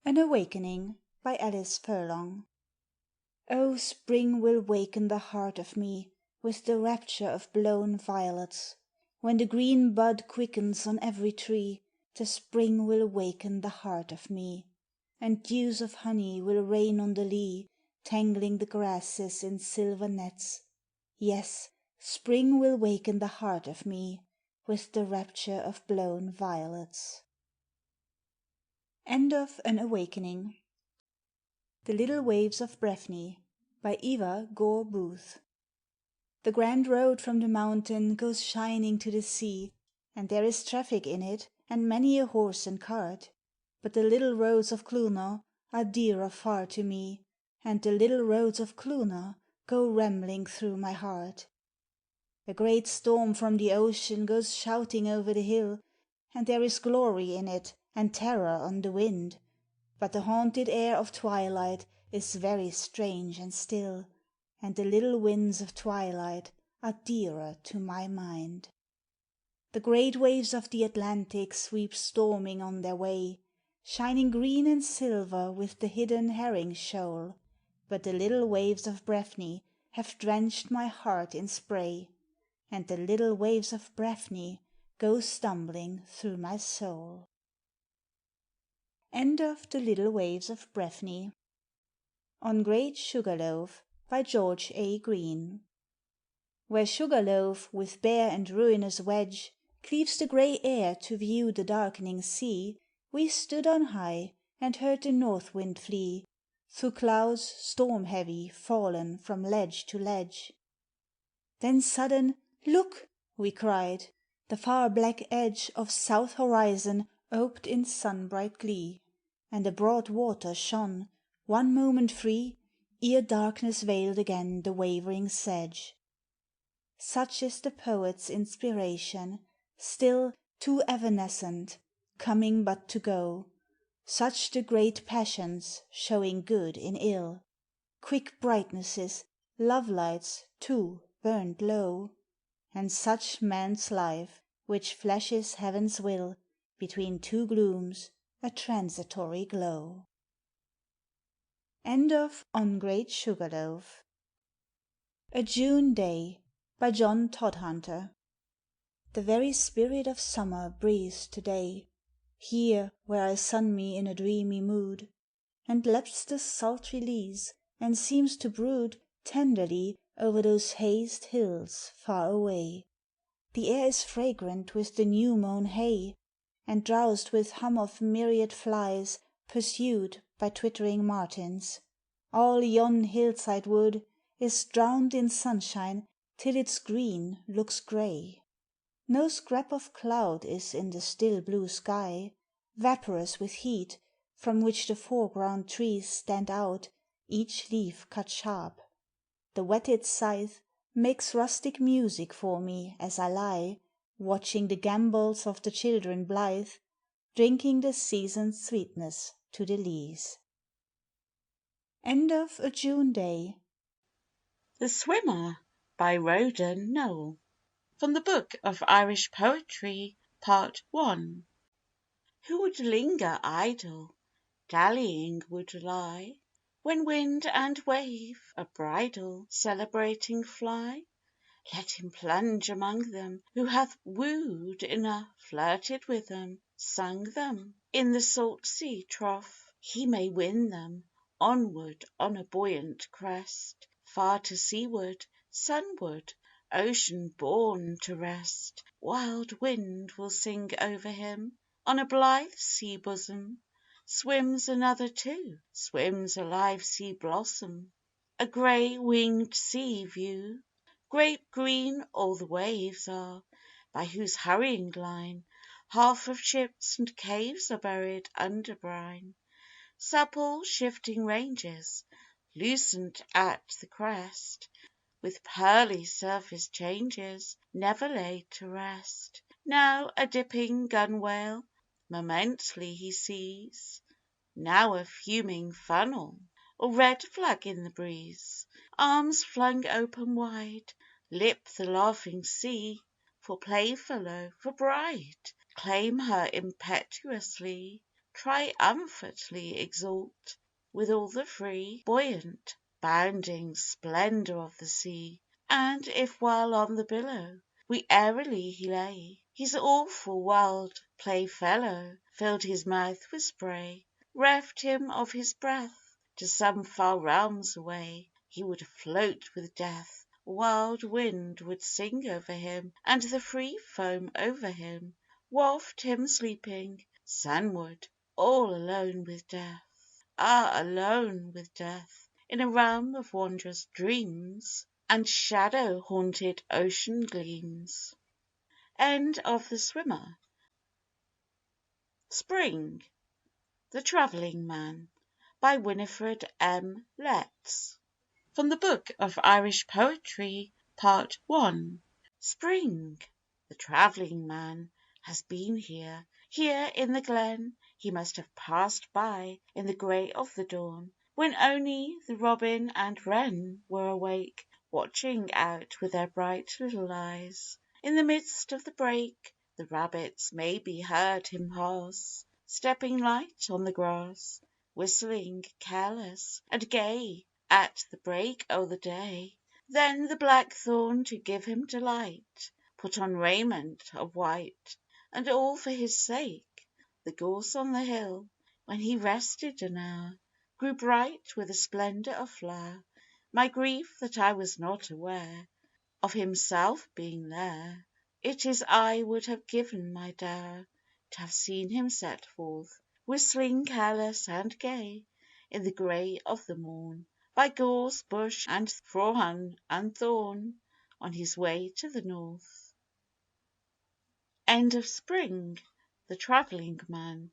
AN AWAKENING by Alice Furlong. Oh, spring will waken the heart of me with the rapture of blown violets. When the green bud quickens on every tree, the spring will waken the heart of me, and dews of honey will rain on the lea, tangling the grasses in silver nets. Yes, spring will waken the heart of me with the rapture of blown violets. End of An Awakening. The Little Waves of Breffny by Eva Gore-Booth. The grand road from the mountain goes shining to the sea, and there is traffic in it, and many a horse and cart. But the little roads of Cloonaw are dearer far to me, and the little roads of Cloonaw go rambling through my heart. A great storm from the ocean goes shouting over the hill, and there is glory in it and terror on the wind. But the haunted air of twilight is very strange and still, and the little winds of twilight are dearer to my mind. The great waves of the Atlantic sweep storming on their way, shining green and silver with the hidden herring shoal, but the little waves of Breffny have drenched my heart in spray, and the little waves of Breffny go stumbling through my soul. End of The Little Waves of Breffny. On Great Sugarloaf by George A. Greene. Where Sugarloaf, with bare and ruinous wedge, cleaves the grey air to view the darkening sea, we stood on high, and heard the north wind flee, through clouds storm heavy fallen from ledge to ledge. Then sudden, "Look!" we cried, the far black edge of south horizon oped in sun-bright glee, and a broad water shone, one moment free, ere darkness veiled again the wavering sedge. Such is the poet's inspiration, still too evanescent, coming but to go; such the great passions showing good in ill, quick brightnesses, love lights, too, burned low; and such man's life, which flashes heaven's will between two glooms, a transitory glow. End of On Great Sugarloaf. A June Day by John Todhunter. The very spirit of summer breathes to day, here where I sun me in a dreamy mood, and laps the sultry leas, and seems to brood tenderly over those hazed hills far away. The air is fragrant with the new mown hay, and drowsed with hum of myriad flies pursued by twittering martins. All yon hillside wood is drowned in sunshine till its green looks grey. No scrap of cloud is in the still blue sky, vaporous with heat, from which the foreground trees stand out, each leaf cut sharp. The whetted scythe makes rustic music for me as I lie, watching the gambols of the children blithe, drinking the season's sweetness to the lees. End of A June Day. The Swimmer by Roden, Noel. From the Book of Irish Poetry, Part I. Who would linger idle, dallying would lie, when wind and wave a bridal celebrating fly? Let him plunge among them who hath wooed enough, flirted with them, sung them in the salt sea trough. He may win them onward on a buoyant crest, far to seaward, sunward, ocean born to rest. Wild wind will sing over him. On a blithe sea bosom swims another too, swims a live sea blossom, a grey winged sea view. Grape green all the waves are, by whose hurrying line Half of ships and caves are buried under brine. Supple shifting ranges, lucent at the crest, With pearly surface changes, never laid to rest. Now a dipping gunwale momently he sees, Now a fuming funnel, or red flag in the breeze. Arms flung open wide, lip the laughing sea, For playfellow, for bride, claim her impetuously. triumphantly exult with all the free, buoyant, bounding splendour of the sea. And if while on the billow wee airily he lay, his awful wild playfellow filled his mouth with spray, reft him of his breath, to some far realms away he would float with death, a wild wind would sing over him, and the free foam over him waft him sleeping sunward, all alone with death. Ah, alone with death, in a realm of wondrous dreams and shadow-haunted ocean gleams. End of The Swimmer. Spring, the Travelling Man, by Winifred M. Letts. From the Book of Irish Poetry, Part I. Spring, the travelling man, has been here. Here in the glen he must have passed by in the grey of the dawn, when only the robin and wren were awake, watching out with their bright little eyes. In the midst of the brake the rabbits maybe heard him pass, stepping light on the grass, whistling careless and gay at the break o' the day. Then the blackthorn, to give him delight, put on raiment of white, and all for his sake. The gorse on the hill, when he rested an hour, grew bright with the splendour of flower. My grief that I was not aware of himself being there. It is I would have given my dower to have seen him set forth, whistling careless and gay, in the grey of the morn, by gorse, bush, and thorn, on his way to the north. End of Spring, the Travelling Man,